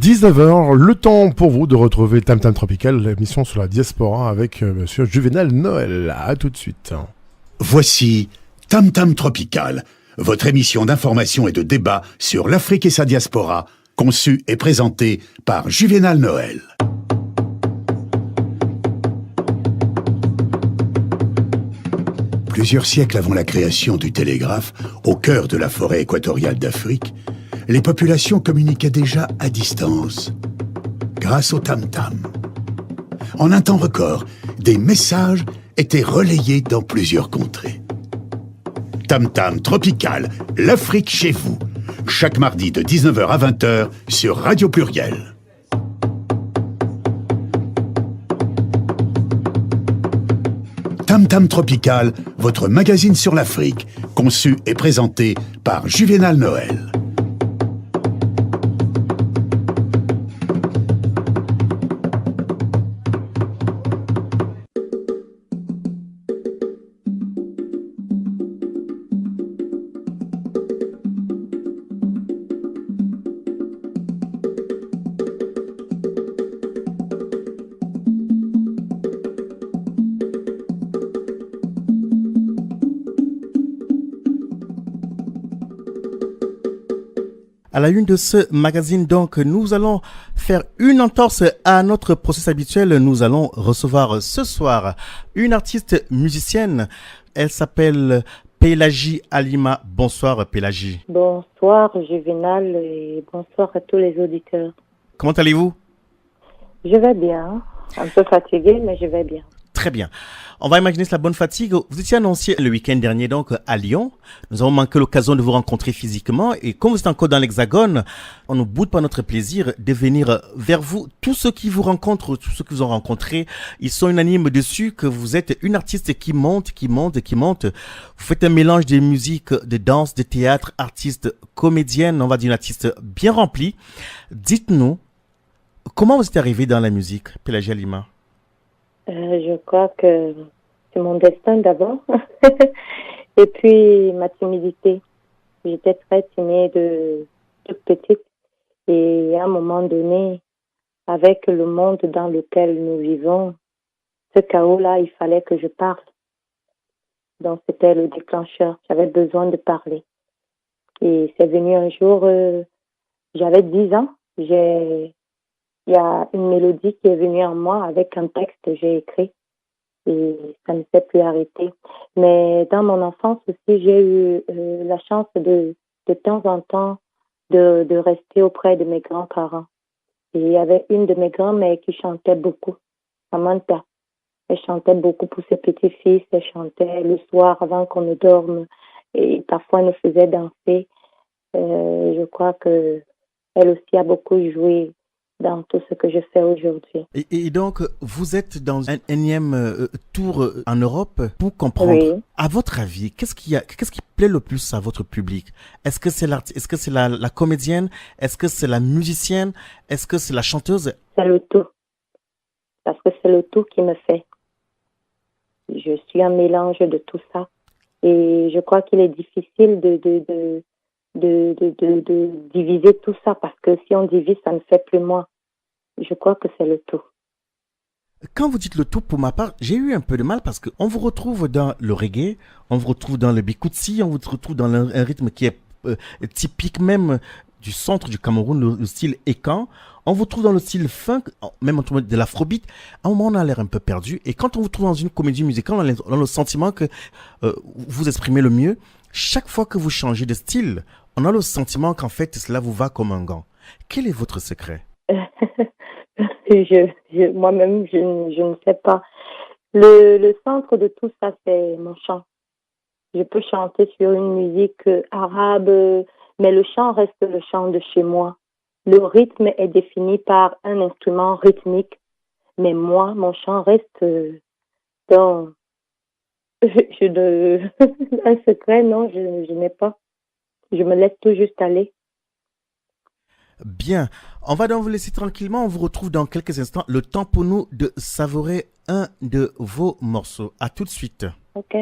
19h, le temps pour vous de retrouver Tam Tam Tropical, l'émission sur la diaspora avec monsieur Juvénal Noël. À tout de suite. Voici Tam Tam Tropical, votre émission d'information et de débat sur l'Afrique et sa diaspora, conçue et présentée par Juvénal Noël. Plusieurs siècles avant la création du télégraphe, au cœur de la forêt équatoriale d'Afrique, les populations communiquaient déjà à distance, grâce au tam-tam. En un temps record, des messages étaient relayés dans plusieurs contrées. Tam-tam Tropical, l'Afrique chez vous, chaque mardi de 19h à 20h sur Radio Pluriel. Tam Tam Tropical, votre magazine sur l'Afrique, conçu et présenté par Juvénal Noël. À la une de ce magazine, donc, nous allons faire une entorse à notre processus habituel. Nous allons recevoir ce soir une artiste musicienne. Elle s'appelle Pélagie Halima. Bonsoir Pélagie. Bonsoir Juvénal et bonsoir à tous les auditeurs. Comment allez-vous? Je vais bien, un peu fatiguée, mais je vais bien. Très bien. On va imaginer la bonne fatigue. Vous étiez annoncé le week-end dernier donc à Lyon. Nous avons manqué l'occasion de vous rencontrer physiquement et comme vous êtes encore dans l'Hexagone, on ne boude pas notre plaisir de venir vers vous. Tous ceux qui vous rencontrent, tous ceux qui vous ont rencontré, ils sont unanimes dessus que vous êtes une artiste qui monte. Vous faites un mélange de musique, de danse, de théâtre, artiste, comédienne, on va dire une artiste bien remplie. Dites-nous, comment vous êtes arrivée dans la musique, Pélagie Halima? Je crois que c'est mon destin d'abord. Et puis ma timidité. J'étais très timide de toute petite. Et à un moment donné, avec le monde dans lequel nous vivons, ce chaos-là, il fallait que je parle. Donc c'était le déclencheur. J'avais besoin de parler. Et c'est venu un jour, j'avais 10 ans. Il y a une mélodie qui est venue en moi avec un texte que j'ai écrit et ça ne s'est plus arrêté. Mais dans mon enfance aussi, j'ai eu la chance de temps en temps de rester auprès de mes grands-parents. Et il y avait une de mes grands-mères qui chantait beaucoup, Samantha. Elle chantait beaucoup pour ses petits-fils, elle chantait le soir avant qu'on ne dorme et parfois elle nous faisait danser. Je crois que elle aussi a beaucoup joué dans tout ce que je fais aujourd'hui. Et donc, vous êtes dans un énième tour en Europe pour comprendre. Oui. À votre avis, qu'est-ce qui plaît le plus à votre public? Est-ce que c'est est-ce que c'est la comédienne? Est-ce que c'est la musicienne? Est-ce que c'est la chanteuse? C'est le tout. Parce que c'est le tout qui me fait. Je suis un mélange de tout ça. Et je crois qu'il est difficile de diviser tout ça parce que si on divise, ça ne fait plus moi. Je crois que c'est le tout. Quand vous dites le tout, pour ma part, j'ai eu un peu de mal parce qu'on vous retrouve dans le reggae, on vous retrouve dans le bikutsi, on vous retrouve dans un rythme qui est typique même du centre du Cameroun, le style Ekan. On vous trouve dans le style funk, même de l'afrobeat. À un moment, on a l'air un peu perdu. Et quand on vous trouve dans une comédie musicale, on a le sentiment que vous exprimez le mieux. Chaque fois que vous changez de style, on a le sentiment qu'en fait, cela vous va comme un gant. Quel est votre secret? Moi-même, je ne sais pas. Le centre de tout ça, c'est mon chant. Je peux chanter sur une musique arabe, mais le chant reste le chant de chez moi. Le rythme est défini par un instrument rythmique, mais moi, mon chant reste dans... Un secret, non, je n'ai pas. Je me laisse tout juste aller. Bien, on va donc vous laisser tranquillement, on vous retrouve dans quelques instants. Le temps pour nous de savourer un de vos morceaux. À tout de suite. Ok.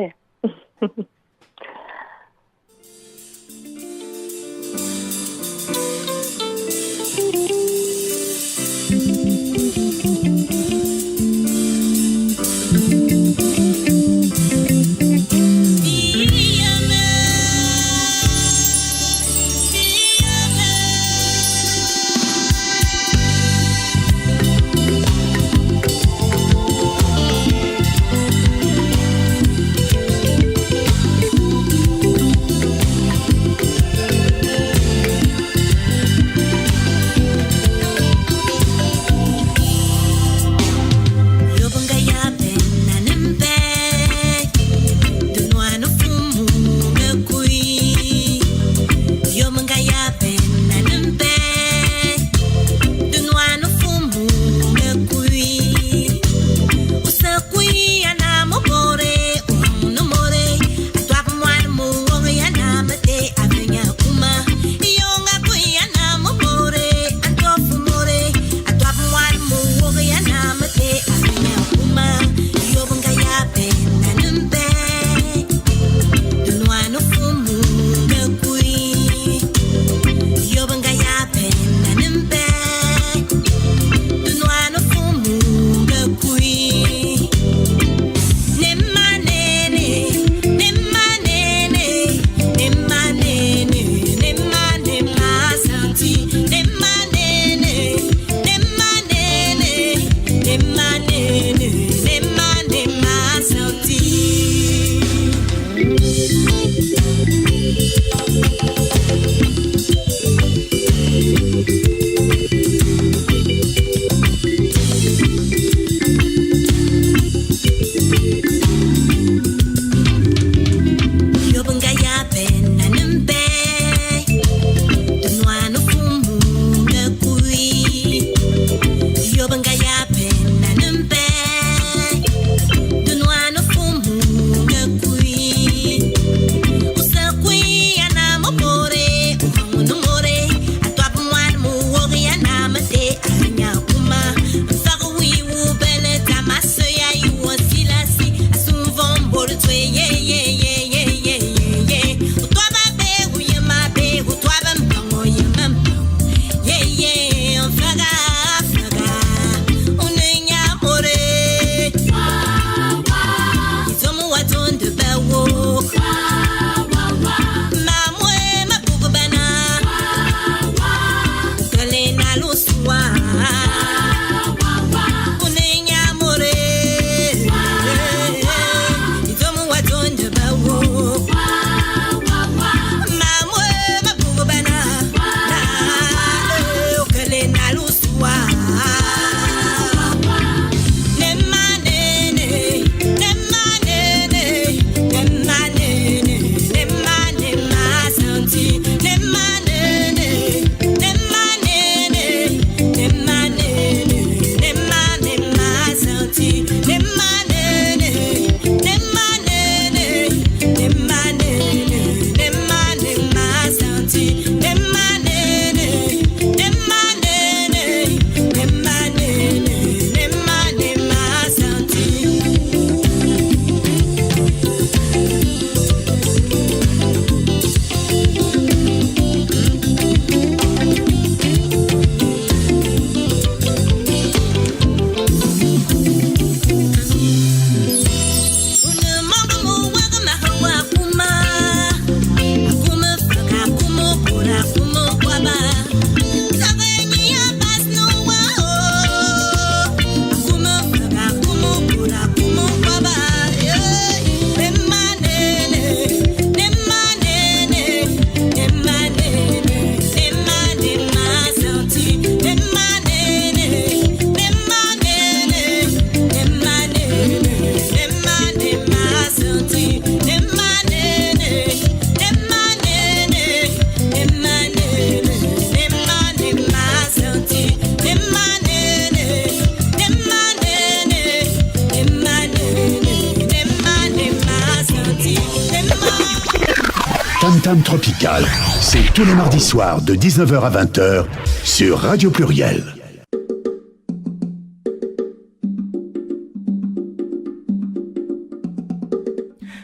Tam Tam Tropical, c'est tous les mardis soirs de 19h à 20h sur Radio Pluriel.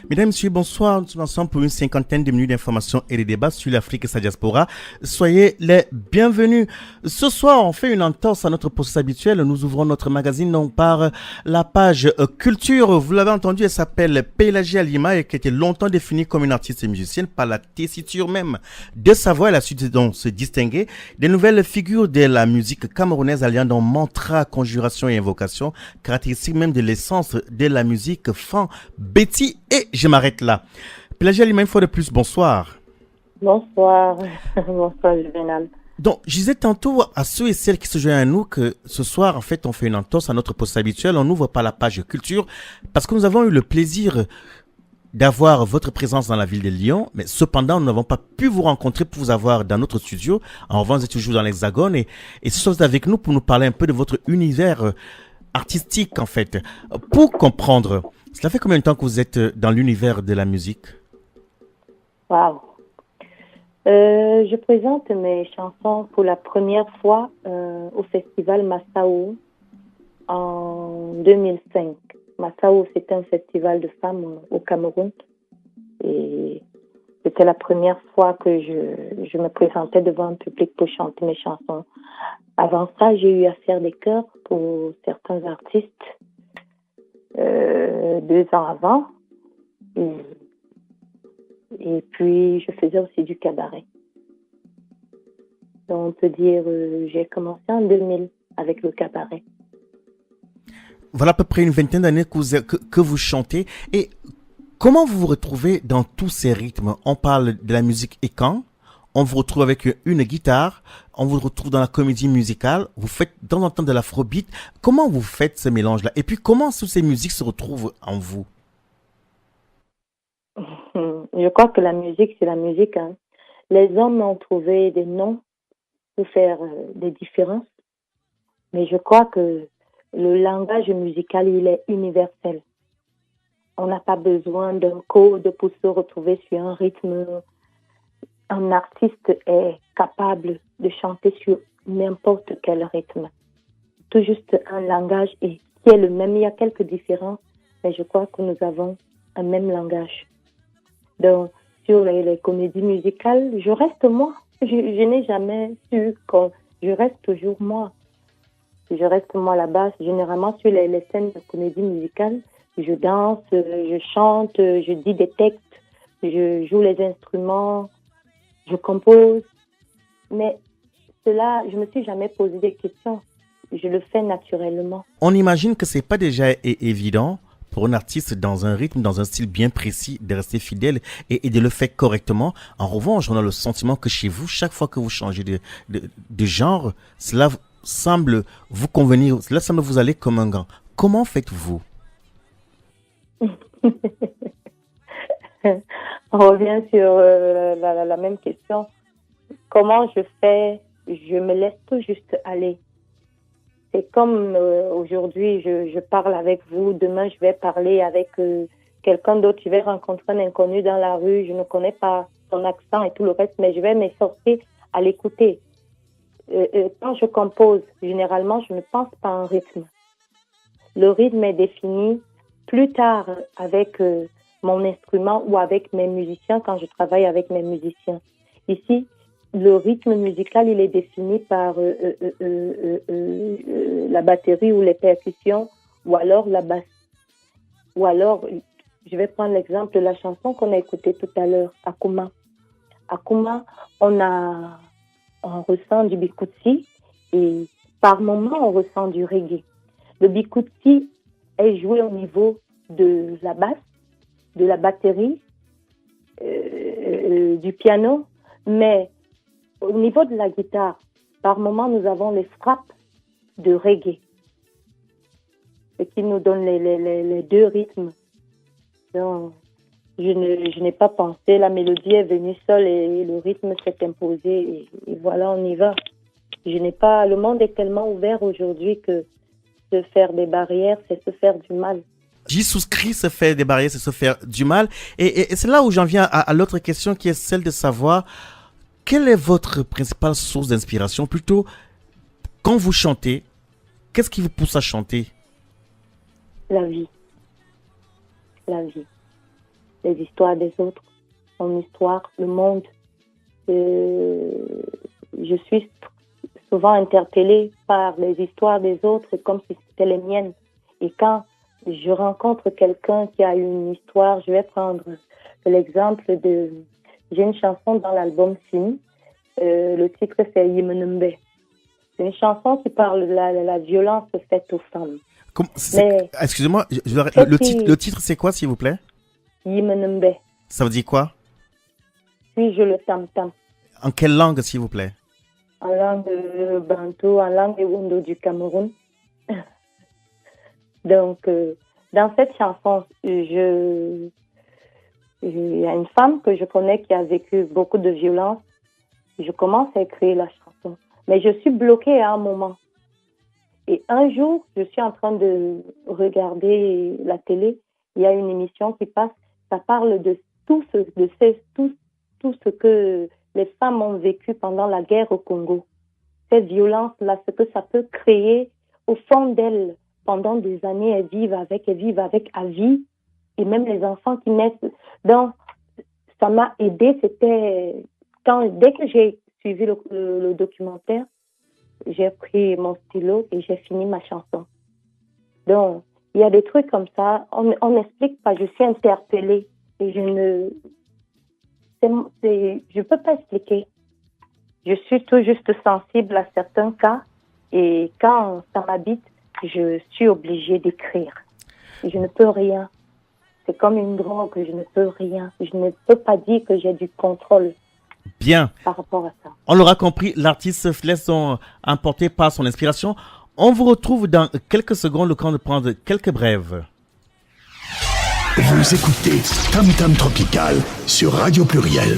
Mesdames, Messieurs, bonsoir. Nous sommes ensemble pour une cinquantaine de minutes d'informations et de débats sur l'Afrique et sa diaspora. Soyez les bienvenus. Ce soir, on fait une entorse à notre processus habituel. Nous ouvrons notre magazine donc par la page culture. Vous l'avez entendu, elle s'appelle Pélagie Alima et qui était longtemps définie comme une artiste et musicienne par la tessiture même de sa voix. Elle a su donc se distinguer des nouvelles figures de la musique camerounaise alliant donc mantra, conjuration et invocation, caractéristiques même de l'essence de la musique fan, Betty et je m'arrête là. Pélagie Alima, une fois de plus, bonsoir. Bonsoir. Bonsoir, Juvenal. Donc, je disais tantôt à ceux et celles qui se joignent à nous que ce soir, en fait, on fait une entorse à notre poste habituel. On ouvre par la page culture parce que nous avons eu le plaisir d'avoir votre présence dans la ville de Lyon. Mais cependant, nous n'avons pas pu vous rencontrer pour vous avoir dans notre studio. En revanche, vous êtes toujours dans l'Hexagone et ce soir, vous êtes avec nous pour nous parler un peu de votre univers artistique, en fait. Pour comprendre, cela fait combien de temps que vous êtes dans l'univers de la musique? Wow. Je présente mes chansons pour la première fois au festival Massaou en 2005. Massaou, c'est un festival de femmes au Cameroun. Et c'était la première fois que je me présentais devant un public pour chanter mes chansons. Avant ça, j'ai eu à faire des chœurs pour certains artistes 2 ans avant. Et puis, je faisais aussi du cabaret. Donc, on peut dire, j'ai commencé en 2000 avec le cabaret. Voilà à peu près une vingtaine d'années que vous chantez. Et comment vous vous retrouvez dans tous ces rythmes? On parle de la musique écan, on vous retrouve avec une guitare, on vous retrouve dans la comédie musicale, vous faites de temps en temps de l'afrobeat. Comment vous faites ce mélange-là? Et puis, comment toutes ces musiques se retrouvent en vous? Je crois que la musique, c'est la musique. Hein. Les hommes ont trouvé des noms pour faire des différences. Mais je crois que le langage musical, il est universel. On n'a pas besoin d'un code pour se retrouver sur un rythme. Un artiste est capable de chanter sur n'importe quel rythme. Tout juste un langage qui est le même. Il y a quelques différences, mais je crois que nous avons un même langage. Donc, sur les comédies musicales, je reste moi. Je n'ai jamais su que je reste toujours moi. Je reste moi là-bas. Généralement, sur les scènes de comédie musicale, je danse, je chante, je dis des textes, je joue les instruments, je compose. Mais cela, je me suis jamais posé des questions. Je le fais naturellement. On imagine que c'est pas déjà évident pour un artiste dans un rythme, dans un style bien précis, de rester fidèle et de le faire correctement. En revanche, on a le sentiment que chez vous, chaque fois que vous changez de genre, cela semble vous convenir, cela semble vous aller comme un gant. Comment faites-vous? On revient sur la même question. Comment je fais? Je me laisse tout juste aller. C'est comme aujourd'hui, je parle avec vous. Demain, je vais parler avec quelqu'un d'autre. Je vais rencontrer un inconnu dans la rue. Je ne connais pas son accent et tout le reste, mais je vais m'efforcer à l'écouter. Quand je compose, généralement, je ne pense pas en rythme. Le rythme est défini plus tard avec mon instrument ou avec mes musiciens quand je travaille avec mes musiciens. Ici, le rythme musical, il est défini par la batterie ou les percussions ou alors la basse. Ou alors, je vais prendre l'exemple de la chanson qu'on a écoutée tout à l'heure, Akuma. Akuma, on ressent du bikutsi et par moment, on ressent du reggae. Le bikutsi est joué au niveau de la basse, de la batterie, du piano, mais au niveau de la guitare, par moment, nous avons les frappes de reggae, ce qui nous donne les deux rythmes. Donc, je n'ai pas pensé, la mélodie est venue seule et le rythme s'est imposé et voilà, on y va. Le monde est tellement ouvert aujourd'hui que se faire des barrières, c'est se faire du mal. J'y souscris, se faire des barrières, c'est se faire du mal. Et c'est là où j'en viens à l'autre question qui est celle de savoir quelle est votre principale source d'inspiration. Plutôt, quand vous chantez, qu'est-ce qui vous pousse à chanter? La vie. La vie. Les histoires des autres. Mon histoire, le monde. Je suis souvent interpellée par les histoires des autres comme si c'était les miennes. Et quand je rencontre quelqu'un qui a une histoire, je vais prendre l'exemple de... J'ai une chanson dans l'album Sim. Le titre, c'est Yimenembe. C'est une chanson qui parle de la violence faite aux femmes. Excusez-moi, le titre, c'est quoi, s'il vous plaît? Yimenembe. Ça veut dire quoi? Puis-je le tam-tam. En quelle langue, s'il vous plaît? En langue bantou, en langue Ewondo du Cameroun. Donc, dans cette chanson, il y a une femme que je connais qui a vécu beaucoup de violence. Je commence à écrire la chanson. Mais je suis bloquée à un moment. Et un jour, je suis en train de regarder la télé. Il y a une émission qui passe. Ça parle de tout ce que les femmes ont vécu pendant la guerre au Congo. Cette violence-là, ce que ça peut créer au fond d'elles. Pendant des années, elles vivent avec à vie. Et même les enfants qui naissent. Donc, ça m'a aidée. Dès que j'ai suivi le documentaire, j'ai pris mon stylo et j'ai fini ma chanson. Donc, il y a des trucs comme ça. On n'explique pas. Je suis interpellée. Et je peux pas expliquer. Je suis tout juste sensible à certains cas. Et quand ça m'habite, je suis obligée d'écrire. Je ne peux rien. C'est comme une drogue, je ne peux rien. Je ne peux pas dire que j'ai du contrôle. Bien. Par rapport à ça. On l'aura compris, l'artiste se laisse emporter par son inspiration. On vous retrouve dans quelques secondes, le temps de prendre quelques brèves. Vous écoutez Tam Tam Tropical sur Radio Pluriel.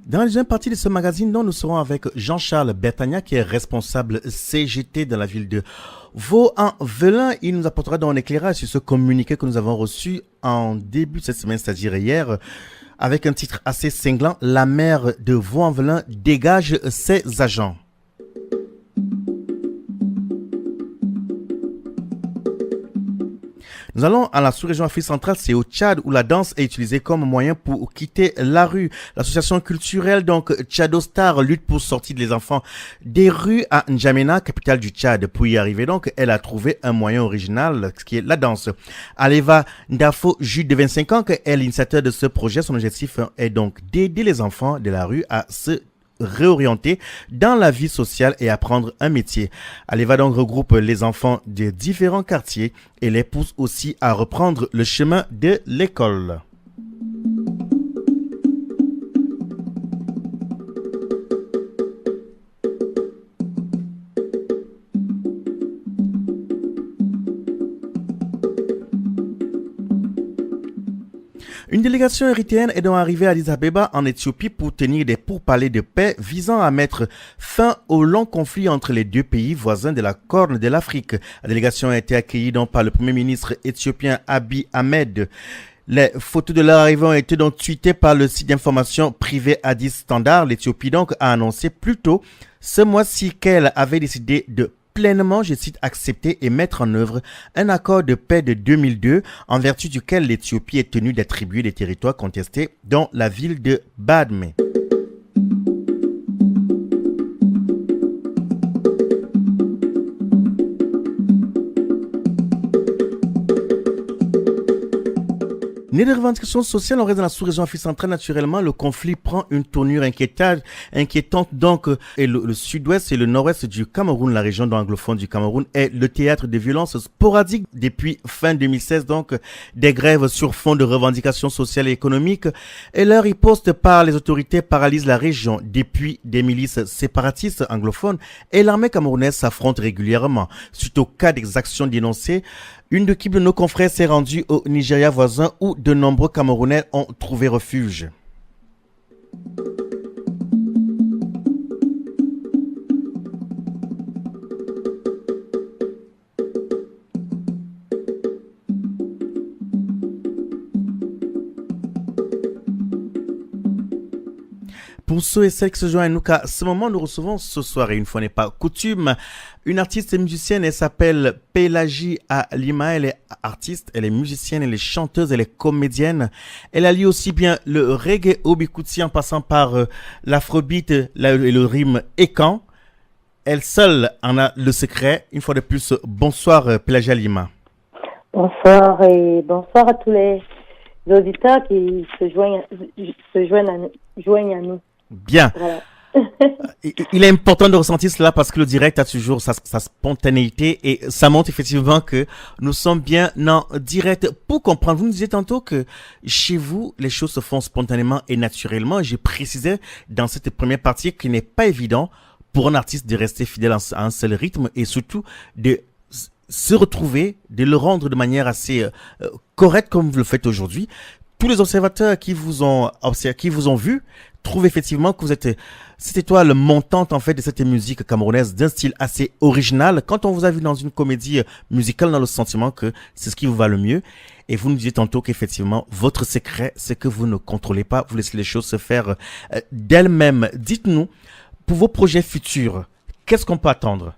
Dans la deuxième partie de ce magazine, nous serons avec Jean-Charles Bertagna, qui est responsable CGT dans la ville de Vaux-en-Velin. Il nous apportera donc un éclairage sur ce communiqué que nous avons reçu en début de cette semaine, c'est-à-dire hier, avec un titre assez cinglant, la maire de Vaux-en-Velin dégage ses agents. Nous allons à la sous-région Afrique centrale, c'est au Tchad où la danse est utilisée comme moyen pour quitter la rue. L'association culturelle donc Tchado Star lutte pour sortir les enfants des rues à N'Djamena, capitale du Tchad. Pour y arriver donc, elle a trouvé un moyen original, ce qui est la danse. Aleva Ndafo, Jude de 25 ans, est l'initiateur de ce projet. Son objectif est donc d'aider les enfants de la rue à se réorienter dans la vie sociale et apprendre un métier. Aleva donc regroupe les enfants de différents quartiers et les pousse aussi à reprendre le chemin de l'école. Une délégation érythréenne est donc arrivée à Addis Abeba en Éthiopie pour tenir des pourparlers de paix visant à mettre fin au long conflit entre les deux pays voisins de la Corne de l'Afrique. La délégation a été accueillie donc par le premier ministre éthiopien Abiy Ahmed. Les photos de leur arrivée ont été donc tweetées par le site d'information privé Addis Standard. L'Éthiopie donc a annoncé plus tôt ce mois-ci qu'elle avait décidé de pleinement, je cite, accepter et mettre en œuvre un accord de paix de 2002 en vertu duquel l'Éthiopie est tenue d'attribuer des territoires contestés dont la ville de Badme. Né de revendications sociales, on reste dans la sous-région Afrique centrale. Naturellement, le conflit prend une tournure inquiétante. Donc, et le sud-ouest et le nord-ouest du Cameroun, la région anglophone du Cameroun, est le théâtre de violences sporadiques depuis fin 2016. Donc, des grèves sur fond de revendications sociales et économiques et leur riposte par les autorités paralysent la région. Depuis, des milices séparatistes anglophones et l'armée camerounaise s'affrontent régulièrement. Suite au cas d'exactions dénoncées, une équipe de nos confrères s'est rendue au Nigeria voisin où de nombreux Camerounais ont trouvé refuge. Pour ceux et celles qui se joignent à nous, à ce moment, nous recevons ce soir, et une fois n'est pas coutume, une artiste et musicienne. Elle s'appelle Pélagie Alima. Elle est artiste, elle est musicienne, elle est chanteuse, elle est comédienne. Elle allie aussi bien le reggae au bikouti en passant par l'afrobeat et le rythme écan. Elle seule en a le secret. Une fois de plus, bonsoir Pélagie Alima. Bonsoir et bonsoir à tous les auditeurs qui se joignent à nous. Bien. Voilà. Il est important de ressentir cela parce que le direct a toujours sa spontanéité et ça montre effectivement que nous sommes bien en direct. Pour comprendre, vous nous disiez tantôt que chez vous, les choses se font spontanément et naturellement. J'ai précisé dans cette première partie qu'il n'est pas évident pour un artiste de rester fidèle à un seul rythme et surtout de se retrouver, de le rendre de manière assez correcte comme vous le faites aujourd'hui. Tous les observateurs qui vous ont observé, qui vous ont vu, trouvent effectivement que vous êtes cette étoile montante en fait de cette musique camerounaise d'un style assez original. Quand on vous a vu dans une comédie musicale, on a le sentiment que c'est ce qui vous va le mieux. Et vous nous disiez tantôt qu'effectivement, votre secret, c'est que vous ne contrôlez pas, vous laissez les choses se faire d'elles-mêmes. Dites-nous, pour vos projets futurs, qu'est-ce qu'on peut attendre?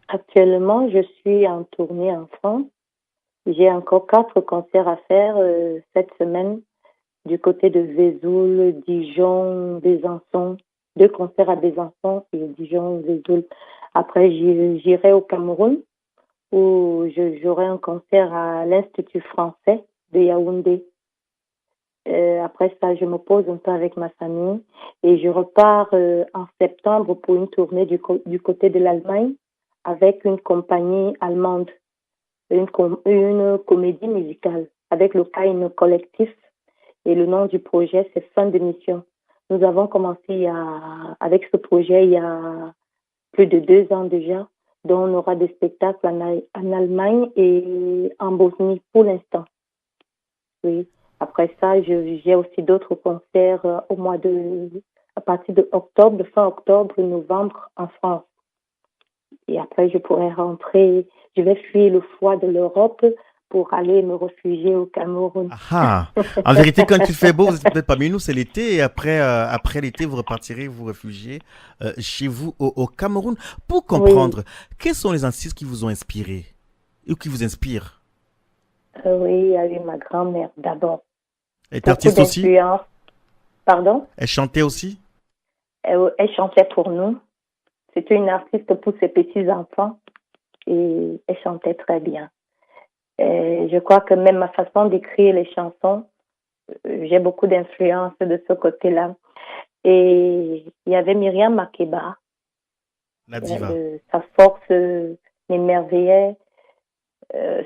Actuellement, je suis en tournée en France. J'ai encore 4 concerts à faire cette semaine du côté de Vesoul, Dijon, Besançon. 2 concerts à Besançon et Dijon, Vesoul. Après, j'irai au Cameroun où j'aurai un concert à l'Institut français de Yaoundé. Après ça, je me pose un peu avec ma famille et je repars en septembre pour une tournée du côté de l'Allemagne avec une compagnie allemande, une comédie musicale avec le Kain Collectif et le nom du projet c'est Fin de mission. Nous avons commencé avec ce projet il y a plus de 2 ans déjà, dont on aura des spectacles en Allemagne et en Bosnie pour l'instant. Oui. Après ça, j'ai aussi d'autres concerts à partir de octobre, de fin octobre, novembre en France. Et après, je pourrai rentrer, je vais fuir le froid de l'Europe pour aller me réfugier au Cameroun. Ah, en vérité, quand il fait beau, vous n'êtes peut-être pas nous, c'est l'été. Et après l'été, vous repartirez, vous réfugier chez vous au Cameroun. Pour comprendre, Quels sont les artistes qui vous ont inspiré? ou qui vous inspire? Oui, il y a eu ma grand-mère d'abord. Elle est Beaucoup artiste aussi? d'influence. Pardon? Elle chantait aussi? Elle chantait pour nous. C'était une artiste pour ses petits-enfants et elle chantait très bien. Et je crois que même ma façon d'écrire les chansons, j'ai beaucoup d'influence de ce côté-là. Et il y avait Myriam Makeba. La diva. Sa force m'émerveillait,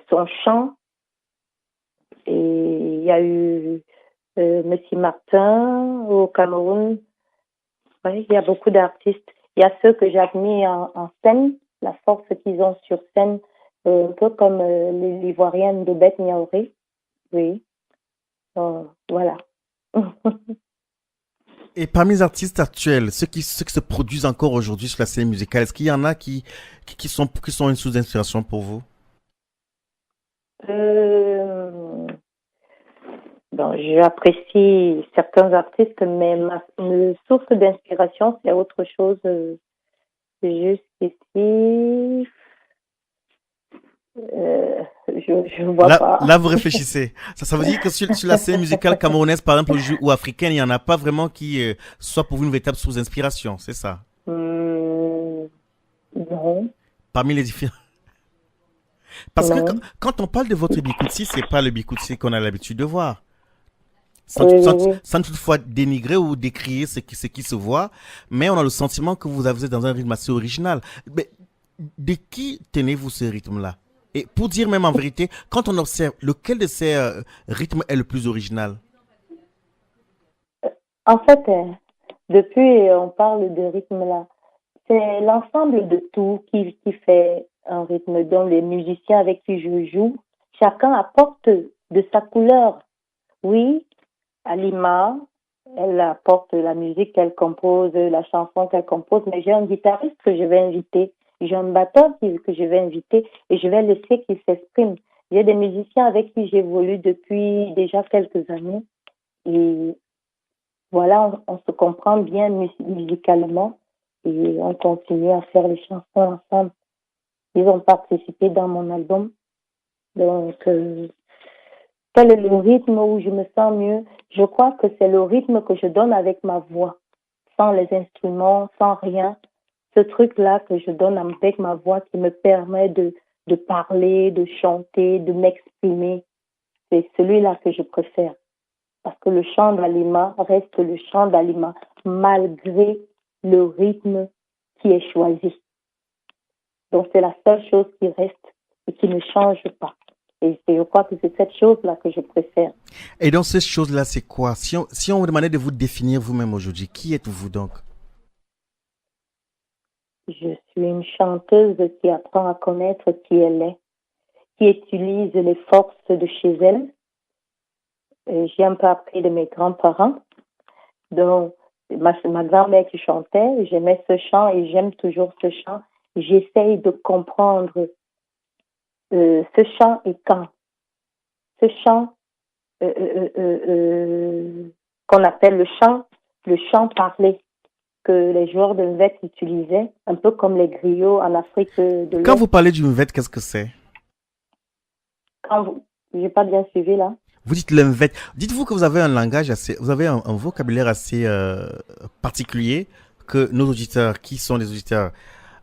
son chant. Et il y a eu Monsieur Martin au Cameroun. Oui, il y a beaucoup d'artistes. Il y a ceux que j'admire en scène, la force qu'ils ont sur scène, un peu comme l'Ivoirienne de Beth Niaouré. Oui, voilà. Et parmi les artistes actuels, ceux qui se produisent encore aujourd'hui sur la scène musicale, est-ce qu'il y en a qui sont une source d'inspiration pour vous? Euh, bon, j'apprécie certains artistes, mais ma source d'inspiration, c'est autre chose. Jusqu'ici, je ne vois Là, pas. là, vous réfléchissez. Ça veut dire que sur la scène musicale camerounaise, par exemple, ou africaine, il n'y en a pas vraiment qui soit pour vous une véritable source d'inspiration, c'est ça? Non, Parmi les différents. Parce que non. quand on parle de votre Bikutsi, c'est pas le Bikutsi qu'on a l'habitude de voir. Sans, Oui, oui, sans, oui. sans toutefois dénigrer ou décrier ce qui se voit, mais on a le sentiment que vous êtes dans un rythme assez original. Mais de qui tenez-vous ce rythme-là? Et pour dire même en vérité, quand on observe, lequel de ces rythmes est le plus original? En fait, depuis on parle de rythme là, c'est l'ensemble de tout qui fait un rythme. Donc les musiciens avec qui je joue, chacun apporte de sa couleur. Oui, Alima, elle apporte la musique qu'elle compose, la chanson qu'elle compose, mais j'ai un guitariste que je vais inviter, j'ai un batteur que je vais inviter et je vais laisser qu'il s'exprime. J'ai des musiciens avec qui j'évolue depuis déjà quelques années et voilà, on se comprend bien musicalement et on continue à faire les chansons ensemble. Ils ont participé dans mon album, donc quel est le rythme où je me sens mieux? Je crois que c'est le rythme que je donne avec ma voix, sans les instruments, sans rien. Ce truc-là que je donne avec ma voix qui me permet de parler, de chanter, de m'exprimer, c'est celui-là que je préfère. Parce que le chant d'Alima reste le chant d'Alima, malgré le rythme qui est choisi. Donc c'est la seule chose qui reste et qui ne change pas. Et je crois que c'est cette chose-là que je préfère. Et donc, ces choses-là, c'est quoi? Si on vous demandait de vous définir vous-même aujourd'hui, qui êtes-vous donc? Je suis une chanteuse qui apprend à connaître qui elle est, qui utilise les forces de chez elle. J'ai un peu appris de mes grands-parents. Donc, ma grand-mère qui chantait, j'aimais ce chant et j'aime toujours ce chant. J'essaye de comprendre ce chant et quand. Ce chant qu'on appelle le chant parlé, que les joueurs de Nvet utilisaient, un peu comme les griots en Afrique de Quand l'Ouest. vous parlez du mvet, qu'est-ce que c'est? J'ai pas bien suivi là. Vous dites le mvet. Dites-vous que vous avez un langage assez, vous avez un vocabulaire assez particulier que nos auditeurs, qui sont des auditeurs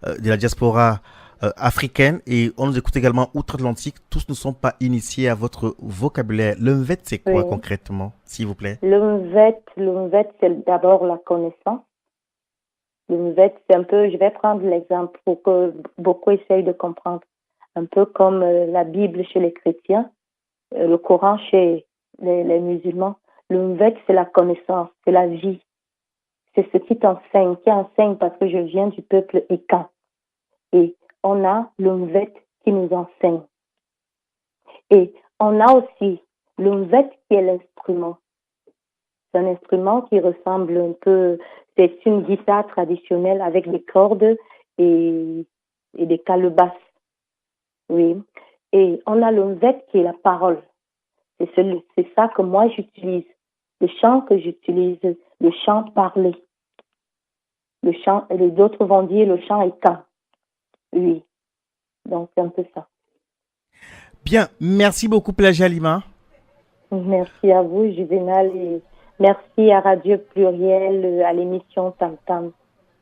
de la diaspora africaine et on nous écoute également outre-Atlantique, tous ne sont pas initiés à votre vocabulaire. Le mvet, c'est quoi Oui. concrètement, s'il vous plaît? Le Nvet, c'est d'abord la connaissance. Le Nvet, c'est un peu, je vais prendre l'exemple pour que beaucoup essayent de comprendre. Un peu comme la Bible chez les chrétiens, le Coran chez les musulmans. Le Nvet, c'est la connaissance, c'est la vie. C'est ce qui enseigne parce que je viens du peuple Ékan. Et on a le Nvet qui nous enseigne. Et on a aussi le Nvet qui est l'instrument. C'est un instrument qui ressemble un peu, c'est une guitare traditionnelle avec des cordes et des calebasses. Oui. Et on a le Nvet qui est la parole. C'est ça que moi j'utilise. Le chant que j'utilise, le chant parlé. Le chant, les autres vont dire le chant éteint. Oui. Donc c'est un peu ça. Bien, merci beaucoup Pélagie Halima. Merci à vous, Juvénal, et merci à Radio Pluriel, à l'émission Tam Tam.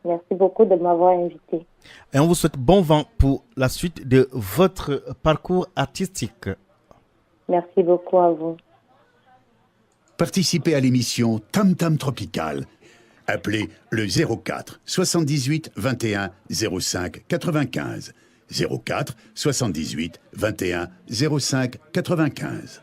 Merci beaucoup de m'avoir invité. Et on vous souhaite bon vent pour la suite de votre parcours artistique. Merci beaucoup à vous. Participez à l'émission Tam Tam Tropical. Appelez le 04 78 21 05 95. 04 78 21 05 95.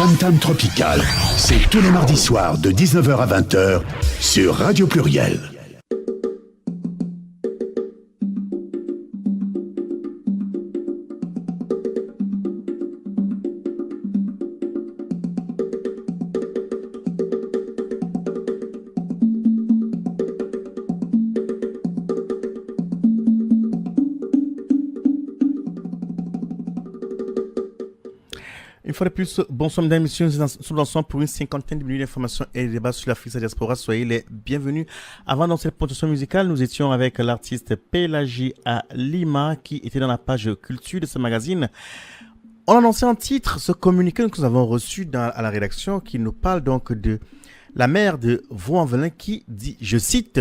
Tam Tam Tropical, c'est tous les mardis soirs de 19h à 20h sur Radio Pluriel. Une fois de plus, bonsoir mesdames et messieurs, nous sommes ensemble pour une cinquantaine de minutes d'informations et de débats sur l'Afrique et la diaspora. Soyez les bienvenus. Avant dans cette production musicale, nous étions avec l'artiste Pélagie Halima qui était dans la page culture de ce magazine. On a annoncé en titre ce communiqué que nous avons reçu à la rédaction qui nous parle donc de la maire de Vaux-en-Velin qui dit, je cite,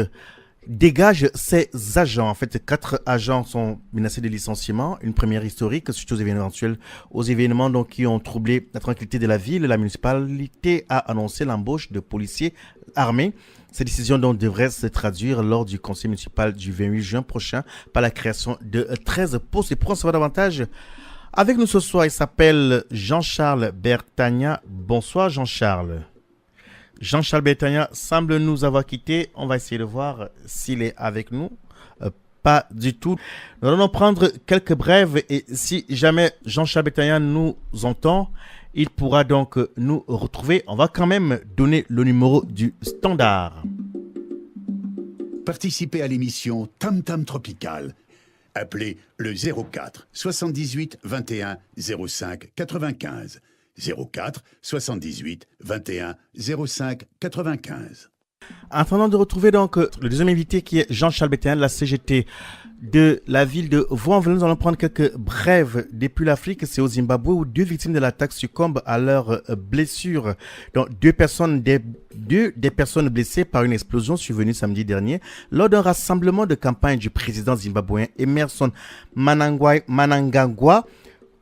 dégage ses agents. En fait, 4 agents sont menacés de licenciement. Une première historique suite aux événements donc qui ont troublé la tranquillité de la ville. La municipalité a annoncé l'embauche de policiers armés. Cette décision donc devrait se traduire lors du conseil municipal du 28 juin prochain par la création de 13 postes. Et pour en savoir davantage, avec nous ce soir, il s'appelle Jean-Charles Bertagna. Bonsoir Jean-Charles. Jean-Charles Bertagna semble nous avoir quittés. On va essayer de voir s'il est avec nous. Pas du tout. Nous allons prendre quelques brèves et si jamais Jean-Charles Bertagna nous entend, il pourra donc nous retrouver. On va quand même donner le numéro du standard. Participez à l'émission Tam Tam Tropical. appelez le 04 78 21 05 95. 04 78 21 05 95. En attendant de retrouver donc le deuxième invité qui est Jean-Charles Bertagnan de la CGT de la ville de Vaux-en-Velin, nous allons prendre quelques brèves depuis l'Afrique. C'est au Zimbabwe où 2 victimes de l'attaque succombent à leurs blessures. Donc deux personnes blessées par une explosion survenue samedi dernier lors d'un rassemblement de campagne du président zimbabwéen Emerson Mnangagwa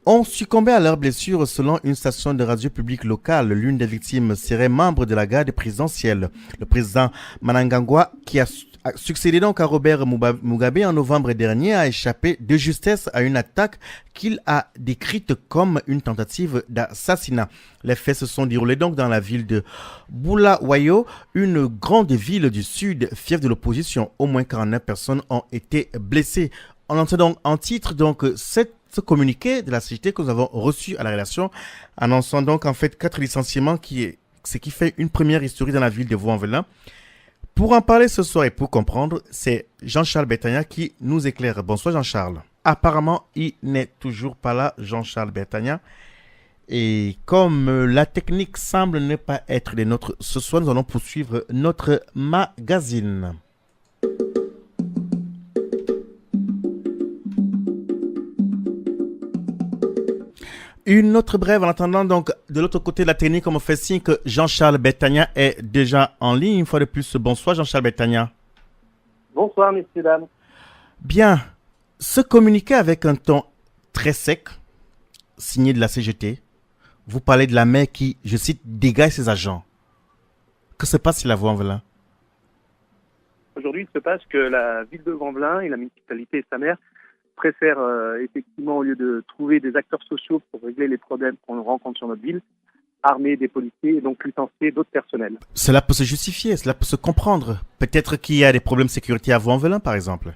ont succombé à leurs blessures selon une station de radio publique locale. L'une des victimes serait membre de la garde présidentielle. Le président Mnangagwa, qui a succédé donc à Robert Mugabe en novembre dernier, a échappé de justesse à une attaque qu'il a décrite comme une tentative d'assassinat. Les faits se sont déroulés donc dans la ville de Bulawayo, une grande ville du sud, fief de l'opposition. Au moins 49 personnes ont été blessées. On entend donc en titre ce communiqué de la CGT que nous avons reçu à la rédaction, annonçant donc en fait 4 licenciements, ce qui fait une première historique dans la ville de Vaux-en-Velin. Pour en parler ce soir et pour comprendre, c'est Jean-Charles Bertagnan qui nous éclaire. Bonsoir Jean-Charles. Apparemment, il n'est toujours pas là, Jean-Charles Bertagnan. Et comme la technique semble ne pas être des nôtres ce soir, nous allons poursuivre notre magazine. Une autre brève en attendant donc de l'autre côté de la technique, on me fait signe que Jean-Charles Bertagnan est déjà en ligne. Une fois de plus, bonsoir Jean-Charles Bertagnan. Bonsoir messieurs, dames. Bien, ce communiqué avec un ton très sec, signé de la CGT, vous parlez de la mer qui, je cite, dégage ses agents. Que se passe-t-il à Vaux-en-Velin? Aujourd'hui, il se passe que la ville de Vaux-en-Velin et la municipalité et sa maire préfèrent effectivement, au lieu de trouver des acteurs sociaux pour régler les problèmes qu'on rencontre sur notre ville, armer des policiers et donc licencier d'autres personnels. Cela peut se justifier, cela peut se comprendre. Peut-être qu'il y a des problèmes de sécurité à Vaux-en-Velin, par exemple.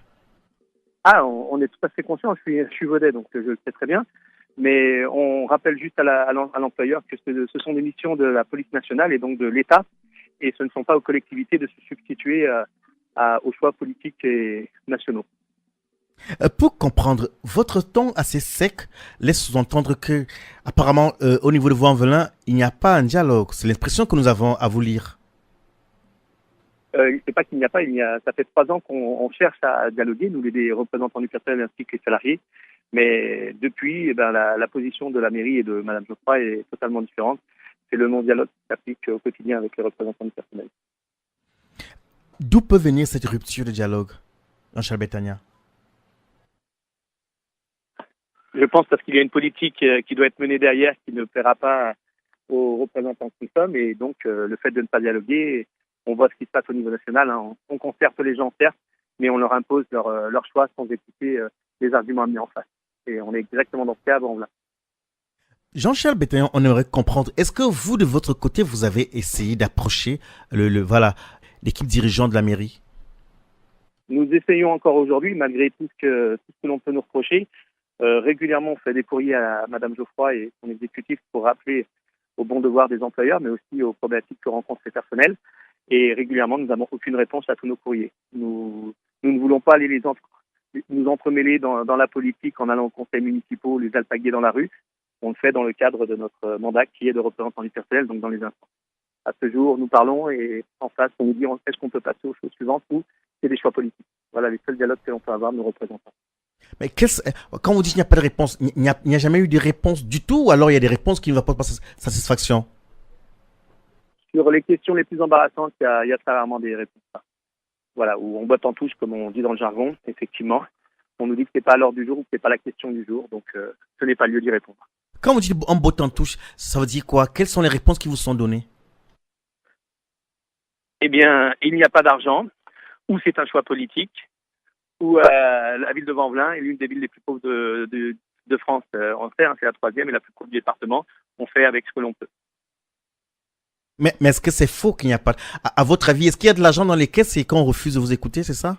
Ah, on est tout à fait conscient, je suis Vaudet, donc je le sais très bien. Mais on rappelle juste à l'employeur que ce sont des missions de la police nationale et donc de l'État, et ce ne sont pas aux collectivités de se substituer aux choix politiques et nationaux. Pour comprendre, votre ton assez sec laisse sous-entendre que, apparemment, au niveau de Vaux-en-Velin, il n'y a pas un dialogue. C'est l'expression que nous avons à vous lire. C'est pas qu'il n'y a pas, ça fait 3 ans qu'on cherche à dialoguer, nous les représentants du personnel ainsi que les salariés. Mais depuis, la position de la mairie et de Mme Geoffroy est totalement différente. C'est le non-dialogue qui s'applique au quotidien avec les représentants du personnel. D'où peut venir cette rupture de dialogue, Jean-Charles Bertagnan? Je pense parce qu'il y a une politique qui doit être menée derrière, qui ne plaira pas aux représentants que nous sommes. Et donc, le fait de ne pas dialoguer, on voit ce qui se passe au niveau national. Hein. On concerte les gens, certes, mais on leur impose leur choix sans écouter les arguments mis en face. Et on est exactement dans ce cas avant là. Jean-Charles Bertagnan, on aimerait comprendre, est-ce que vous, de votre côté, vous avez essayé d'approcher l'équipe dirigeante de la mairie? Nous essayons encore aujourd'hui, malgré tout ce que l'on peut nous reprocher. Régulièrement, on fait des courriers à Mme Geoffroy et son exécutif pour rappeler au bon devoir des employeurs, mais aussi aux problématiques que rencontrent les personnels. Et régulièrement, nous n'avons aucune réponse à tous nos courriers. Nous ne voulons pas aller nous entremêler dans la politique en allant aux conseils municipaux, les alpaguer dans la rue. On le fait dans le cadre de notre mandat qui est de représentant du personnel, donc dans les instances. À ce jour, nous parlons et en face, on nous dit est-ce qu'on peut passer aux choses suivantes ou c'est des choix politiques. Voilà les seuls dialogues que l'on peut avoir de nos représentants. Mais quand vous dites qu'il n'y a pas de réponse, il n'y a jamais eu de réponse du tout, ou alors il y a des réponses qui ne vont pas passer satisfaction? Sur les questions les plus embarrassantes, il y a très rarement des réponses. Voilà, où on botte en touche, comme on dit dans le jargon, effectivement. On nous dit que ce n'est pas à l'ordre du jour ou que ce n'est pas la question du jour, donc ce n'est pas lieu d'y répondre. Quand vous dites en botte en touche, ça veut dire quoi? Quelles sont les réponses qui vous sont données? Eh bien, il n'y a pas d'argent, ou c'est un choix politique, ou la ville de Vaux-en-Velin est l'une des villes les plus pauvres de France. On sait, c'est la 3e et la plus pauvre du département. On fait avec ce que l'on peut. Mais est-ce que c'est faux qu'il n'y a pas... À votre avis, est-ce qu'il y a de l'argent dans les caisses et qu'on refuse de vous écouter, c'est ça?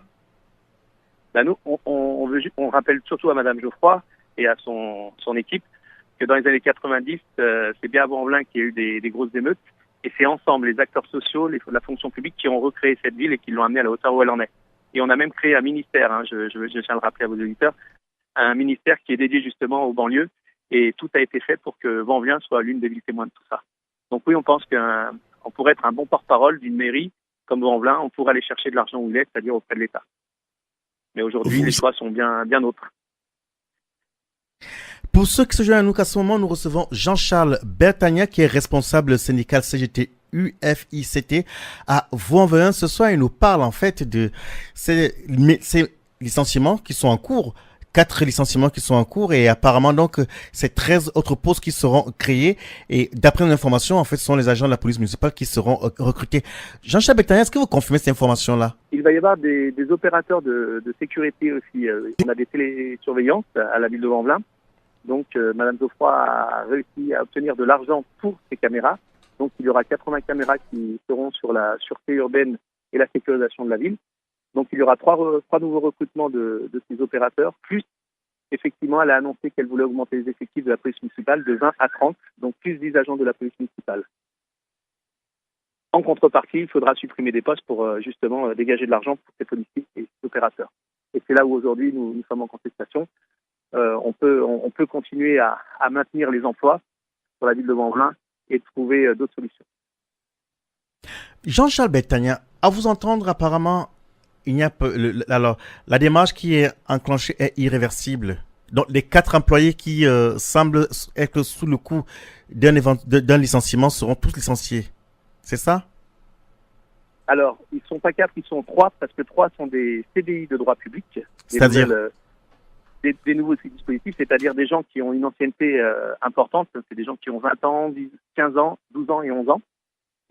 Nous, on rappelle surtout à Mme Geoffroy et à son équipe que dans les années 90, c'est bien à Vaux-en-Velin qu'il y a eu des grosses émeutes. Et c'est ensemble, les acteurs sociaux, la fonction publique, qui ont recréé cette ville et qui l'ont amenée à la hauteur où elle en est. Et on a même créé un ministère, hein, je tiens à le rappeler à vos auditeurs, un ministère qui est dédié justement aux banlieues. Et tout a été fait pour que Vanvelin soit l'une des villes témoins de tout ça. Donc oui, on pense qu'on pourrait être un bon porte-parole d'une mairie comme Vanvelin. On pourrait aller chercher de l'argent où il est, c'est-à-dire auprès de l'État. Mais aujourd'hui, les choix sont bien autres. Pour ceux qui se joignent à nous qu'à ce moment, nous recevons Jean-Charles Bertagna, qui est responsable syndical CGT UFICT à Vanvelin. Ce soir, il nous parle en fait de ces licenciements qui sont en cours. 4 licenciements qui sont en cours et apparemment donc c'est 13 autres postes qui seront créés et d'après nos informations en fait ce sont les agents de la police municipale qui seront recrutés. Jean-Charles Bertagna, est-ce que vous confirmez cette information-là? Il va y avoir des opérateurs de sécurité aussi. On a des télésurveillances à la ville de Vanvelin. Donc Madame Geoffroy a réussi à obtenir de l'argent pour ces caméras. Donc il y aura 80 caméras qui seront sur la sûreté urbaine et la sécurisation de la ville. Donc il y aura trois nouveaux recrutements de ces opérateurs, plus effectivement elle a annoncé qu'elle voulait augmenter les effectifs de la police municipale de 20 à 30, donc plus 10 agents de la police municipale. En contrepartie, il faudra supprimer des postes pour justement dégager de l'argent pour ces policiers et ces opérateurs. Et c'est là où aujourd'hui nous sommes en contestation. On peut continuer à maintenir les emplois sur la ville de Vanvelin et trouver d'autres solutions. Jean-Charles Bertagna, à vous entendre apparemment, il n'y a pas, alors, la démarche qui est enclenchée est irréversible. Donc, les 4 employés qui semblent être sous le coup d'un licenciement seront tous licenciés. C'est ça? Alors, ils ne sont pas 4, ils sont 3, parce que 3 sont des CDI de droit public. C'est-à-dire des nouveaux dispositifs, c'est-à-dire des gens qui ont une ancienneté importante. C'est des gens qui ont 20 ans, 15 ans, 12 ans et 11 ans.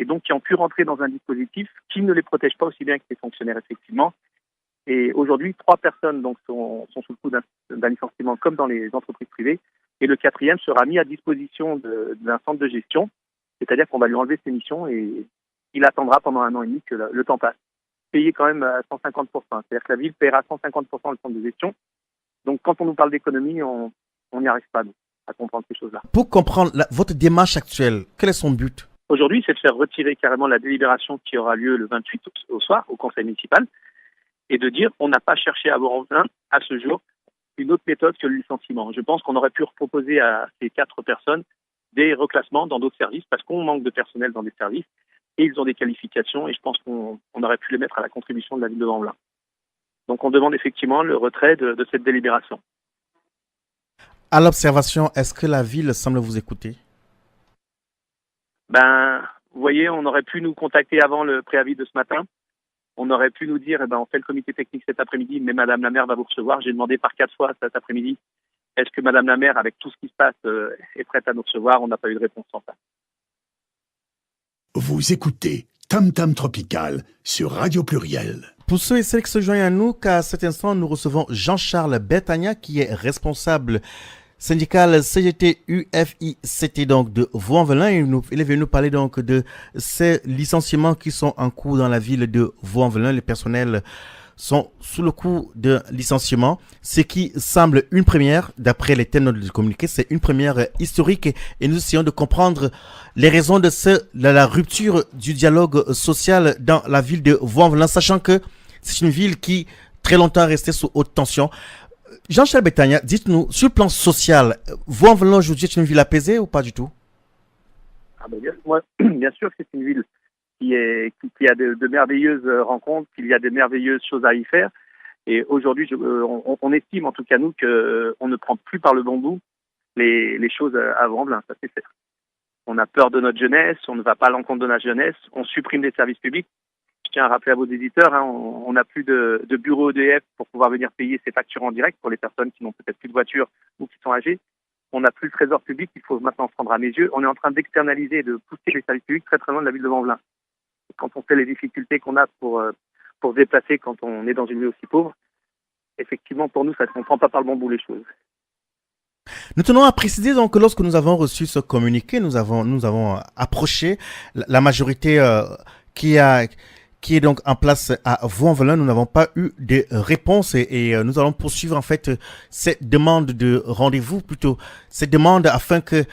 Et donc qui ont pu rentrer dans un dispositif qui ne les protège pas aussi bien que les fonctionnaires, effectivement. Et aujourd'hui, 3 personnes donc sont sous le coup d'un licenciement comme dans les entreprises privées. Et le 4e sera mis à disposition d'un centre de gestion, c'est-à-dire qu'on va lui enlever ses missions et il attendra pendant 1 an et demi que le temps passe. Payé quand même à 150%. C'est-à-dire que la ville paiera 150% le centre de gestion. Donc quand on nous parle d'économie, on n'y arrive pas nous, à comprendre ces choses-là. Pour comprendre votre démarche actuelle, quel est son but? Aujourd'hui, c'est de faire retirer carrément la délibération qui aura lieu le 28 au soir au conseil municipal et de dire on n'a pas cherché à Vanvelin à ce jour une autre méthode que le licenciement. Je pense qu'on aurait pu proposer à ces 4 personnes des reclassements dans d'autres services parce qu'on manque de personnel dans des services et ils ont des qualifications et je pense qu'on aurait pu les mettre à la contribution de la ville de Vanvelin. Donc on demande effectivement le retrait de cette délibération. À l'observation, est-ce que la ville semble vous écouter? Vous voyez, on aurait pu nous contacter avant le préavis de ce matin. On aurait pu nous dire, on fait le comité technique cet après-midi, mais Madame la maire va vous recevoir. J'ai demandé par 4 fois cet après-midi, est-ce que Madame la maire, avec tout ce qui se passe, est prête à nous recevoir? On n'a pas eu de réponse sans ça. Vous écoutez Tam Tam Tropical sur Radio Pluriel. Pour ceux et celles qui se joignent à nous, qu'à cet instant, nous recevons Jean-Charles Bertagna, qui est responsable syndical CGT UFICT donc de Vanvelin. Il est venu nous parler donc de ces licenciements qui sont en cours dans la ville de Vanvelin. Les personnels sont sous le coup de licenciement, ce qui semble une première, d'après les termes de communiqué, c'est une première historique et nous essayons de comprendre les raisons de la rupture du dialogue social dans la ville de Vanvelin, sachant que c'est une ville qui très longtemps est restée sous haute tension. Jean-Charles Bertagna, dites-nous, sur le plan social, Vanvelin aujourd'hui est une ville apaisée ou pas du tout? Bien sûr que c'est une ville qui a de merveilleuses rencontres, qu'il y a de merveilleuses choses à y faire. Et aujourd'hui, on estime en tout cas nous qu'on ne prend plus par le bon bout les choses à Vanvelin, ça c'est certain. On a peur de notre jeunesse, on ne va pas à l'encontre de notre jeunesse, on supprime des services publics. Je tiens à rappeler à vos éditeurs, on n'a plus de bureau EDF pour pouvoir venir payer ses factures en direct pour les personnes qui n'ont peut-être plus de voiture ou qui sont âgées. On n'a plus le trésor public, il faut maintenant se prendre à mes yeux. On est en train d'externaliser et de pousser les services publics très très loin de la ville de Vanvelin. Quand on sait les difficultés qu'on a pour se déplacer quand on est dans une ville aussi pauvre, effectivement pour nous, on ne prend pas par le bon bout les choses. Nous tenons à préciser donc que lorsque nous avons reçu ce communiqué, nous avons approché la majorité qui est donc en place à Vanvelin. Nous n'avons pas eu de réponse et nous allons poursuivre en fait cette demande de rendez-vous, plutôt cette demande afin que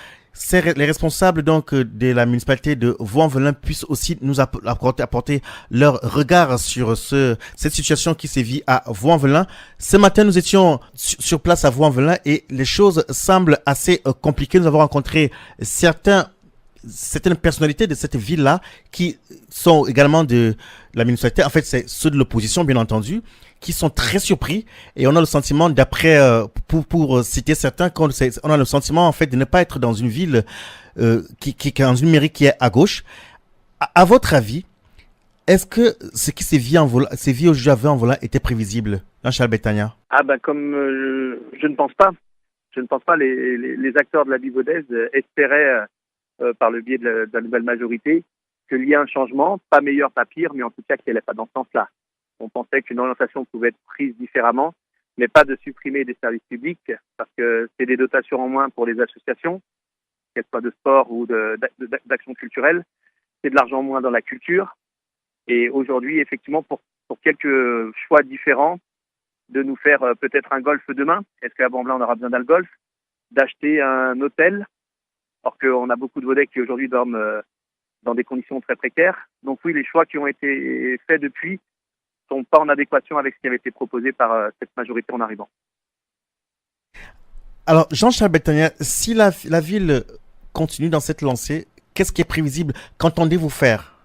les responsables donc de la municipalité de Vaux-en-Velin puissent aussi nous apporter leur regard sur cette situation qui sévit à Vaux-en-Velin. Ce matin, nous étions sur place à Vaux-en-Velin et les choses semblent assez compliquées. Nous avons rencontré certaines personnalités de cette ville-là qui sont également de la municipalité. En fait, c'est ceux de l'opposition, bien entendu, qui sont très surpris. Et on a le sentiment, d'après, pour citer certains, on a le sentiment, en fait, de ne pas être dans une ville qui est dans une mairie qui est à gauche. À votre avis, est-ce que ce qui s'est vu aujourd'hui à Vaux-en-Velin était prévisible, Jean-Charles Bétania? Comme je ne pense pas. Je ne pense pas. Les acteurs de la vie vaudaise espéraient, par le biais de la nouvelle majorité, qu'il y ait un changement, pas meilleur, pas pire, mais en tout cas qu'il n'allait pas dans ce sens-là. On pensait qu'une orientation pouvait être prise différemment, mais pas de supprimer des services publics, parce que c'est des dotations en moins pour les associations, qu'elles soient de sport ou d'action culturelle. C'est de l'argent en moins dans la culture. Et aujourd'hui, effectivement, pour quelques choix différents, de nous faire peut-être un golf demain. Est-ce qu'à Vaux-en-Velin, on aura besoin d'un golf? D'acheter un hôtel, alors qu'on a beaucoup de Vaudais qui aujourd'hui dorment dans des conditions très précaires. Donc oui, les choix qui ont été faits depuis sont pas en adéquation avec ce qui avait été proposé par cette majorité en arrivant. Alors, Jean-Charles Bétania, si la ville continue dans cette lancée, qu'est-ce qui est prévisible? Qu'entendez-vous faire?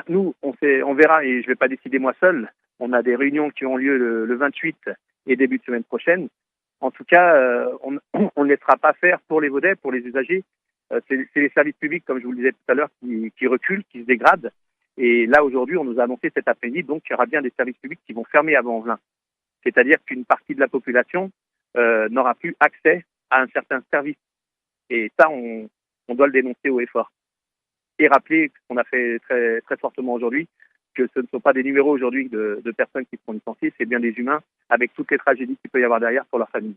Nous, on verra, et je ne vais pas décider moi seul. On a des réunions qui ont lieu le 28 et début de semaine prochaine. En tout cas, on ne laissera pas faire pour les Vaudais, pour les usagers. C'est les services publics, comme je vous le disais tout à l'heure, qui reculent, qui se dégradent. Et là, aujourd'hui, on nous a annoncé cet après-midi, donc il y aura bien des services publics qui vont fermer à Vaux-en-Velin. C'est-à-dire qu'une partie de la population n'aura plus accès à un certain service. Et ça, on doit le dénoncer haut et fort. Et rappeler, ce qu'on a fait très, très fortement aujourd'hui, que ce ne sont pas des numéros aujourd'hui de personnes qui seront licenciées, c'est bien des humains avec toutes les tragédies qu'il peut y avoir derrière pour leur famille.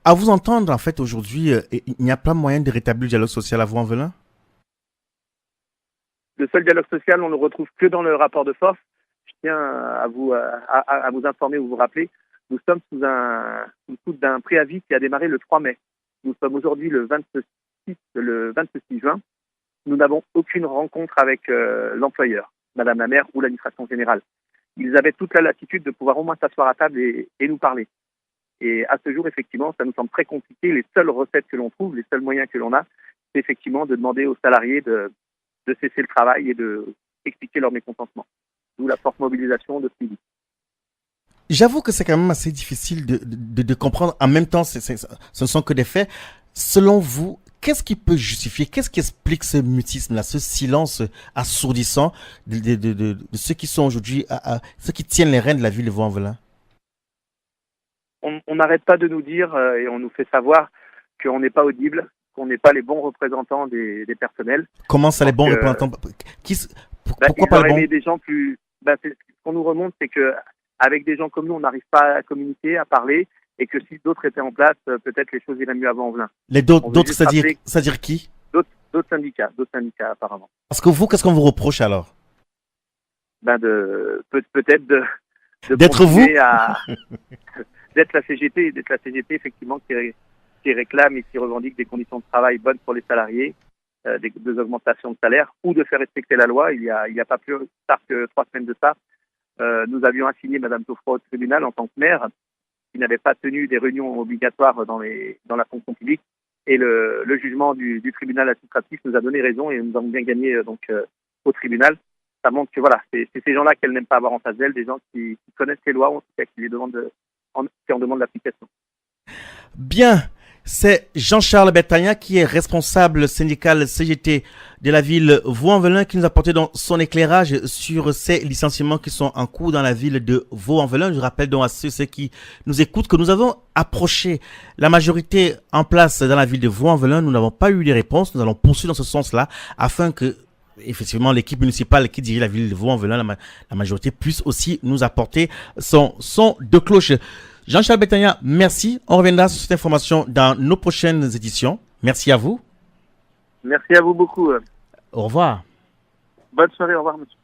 À vous entendre, en fait, aujourd'hui, il n'y a pas moyen de rétablir le dialogue social à Vaux-en-Velin? Le seul dialogue social, on ne le retrouve que dans le rapport de force. Je tiens à vous informer ou vous rappeler, nous sommes sous le coup d'un préavis qui a démarré le 3 mai. Nous sommes aujourd'hui le 26 juin. Nous n'avons aucune rencontre avec l'employeur, Madame la maire ou l'administration générale. Ils avaient toute la latitude de pouvoir au moins s'asseoir à table et nous parler. Et à ce jour, effectivement, ça nous semble très compliqué. Les seules recettes que l'on trouve, les seuls moyens que l'on a, c'est effectivement de demander aux salariés de cesser le travail et d'expliquer leur mécontentement. D'où la forte mobilisation de ce midi. J'avoue que c'est quand même assez difficile de comprendre. En même temps, ce ne sont que des faits. Selon vous, qu'est-ce qui peut justifier, qu'est-ce qui explique ce mutisme-là, ce silence assourdissant de ceux qui sont aujourd'hui, ceux qui tiennent les rênes de la ville de Vaux-en-Velin? On n'arrête pas de nous dire et on nous fait savoir qu'on n'est pas audible, qu'on n'est pas les bons représentants des personnels. Comment ça, les bons représentants? Pourquoi pas les bons? Des gens plus. Ce qu'on nous remonte, c'est que avec des gens comme nous, on n'arrive pas à communiquer, à parler, et que si d'autres étaient en place, peut-être les choses iraient mieux à Vaux-en-Velin. Les d'autres, c'est-à-dire qui? D'autres syndicats apparemment. Parce que vous, qu'est-ce qu'on vous reproche alors? Peut-être d'être vous d'être la CGT, effectivement qui réclame et qui revendique des conditions de travail bonnes pour les salariés, des augmentations de salaire, ou de faire respecter la loi. Il y a pas plus tard que 3 semaines de ça, nous avions assigné Madame Geoffroy au tribunal en tant que maire, qui n'avait pas tenu des réunions obligatoires dans la fonction publique, et le jugement du tribunal administratif nous a donné raison et nous avons bien gagné au tribunal. Ça montre que voilà, c'est ces gens-là qu'elle n'aime pas avoir en face d'elle, des gens qui connaissent les lois, en tout cas qui en demandent l'application. Bien, c'est Jean-Charles Bétania qui est responsable syndical CGT de la ville Vaux-en-Velin qui nous a apporté donc son éclairage sur ces licenciements qui sont en cours dans la ville de Vaux-en-Velin. Je rappelle donc à ceux qui nous écoutent que nous avons approché la majorité en place dans la ville de Vaux-en-Velin. Nous n'avons pas eu de réponse. Nous allons poursuivre dans ce sens-là afin que effectivement l'équipe municipale qui dirige la ville de Vaux-en-Velin, la majorité, puisse aussi nous apporter son son de cloche. Jean-Charles Bétania, merci. On reviendra sur cette information dans nos prochaines éditions. Merci à vous. Merci à vous beaucoup. Au revoir. Bonne soirée, au revoir, monsieur.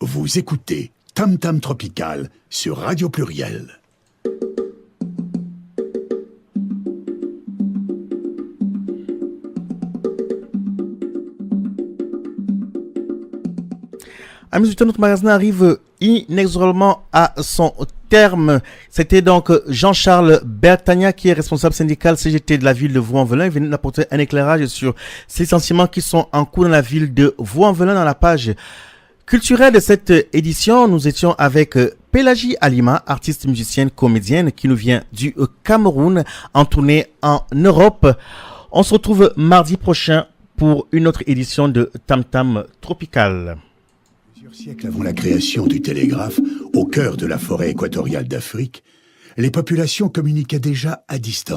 Vous écoutez Tam Tam Tropical sur Radio Pluriel. Amis auditeurs, notre magazine arrive inexorablement à son terme. C'était donc Jean-Charles Bertagna qui est responsable syndical CGT de la ville de Vaux-en-Velin. Il venait nous apporter un éclairage sur ces sentiments qui sont en cours dans la ville de Vaux-en-Velin. Dans la page culturelle de cette édition, nous étions avec Pélagie Alima, artiste musicienne comédienne qui nous vient du Cameroun en tournée en Europe. On se retrouve mardi prochain pour une autre édition de Tam Tam Tropical. Plusieurs siècles avant la création du télégraphe, au cœur de la forêt équatoriale d'Afrique, les populations communiquaient déjà à distance.